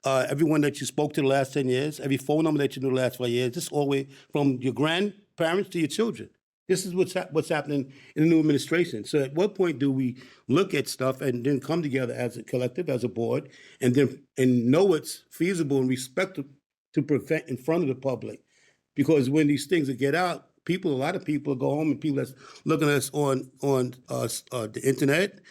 everyone that you spoke to the last 10 years, every phone number that you knew the last 5 years, just all the way from your grandparents to your children. This is what's happening in the new administration. So at what point do we look at stuff and then come together as a collective, as a board, and know it's feasible and respect to prevent in front of the public? Because when these things get out, a lot of people go home, and people that's looking at us on the internet,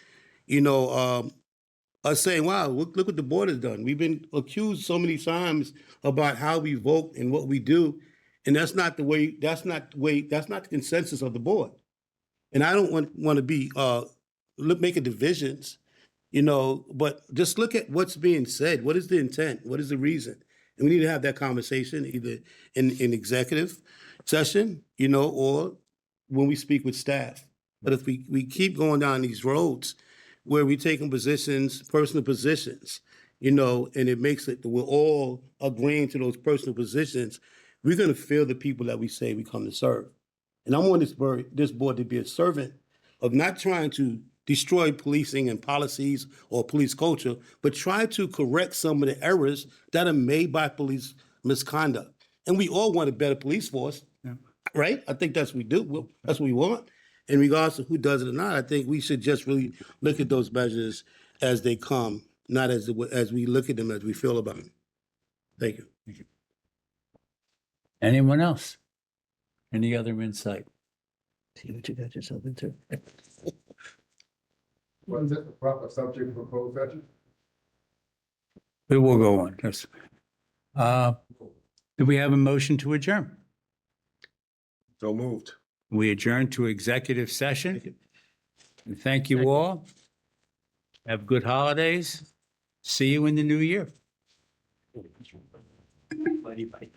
are saying, "Wow, look what the board has done." We've been accused so many times about how we vote and what we do. And that's not the consensus of the board. And I don't want to be making divisions, but just look at what's being said. What is the intent? What is the reason? And we need to have that conversation either in executive session, or when we speak with staff. But if we keep going down these roads where we're taking positions, personal positions, and it makes it that we're all agreeing to those personal positions, we're going to feel the people that we say we come to serve. And I'm on this board to be a servant of not trying to destroy policing and policies or police culture, but try to correct some of the errors that are made by police misconduct. And we all want a better police force, right? I think that's what we do. That's what we want. In regards to who does it or not, I think we should just really look at those measures as they come, not as we look at them as we feel about them. Thank you. Anyone else? Any other insight? See what you got yourself into. Was it the proper subject for closed session? We will go on. Yes. Do we have a motion to adjourn? So moved. We adjourn to executive session. And thank you all. Have good holidays. See you in the new year. Buddy, bye.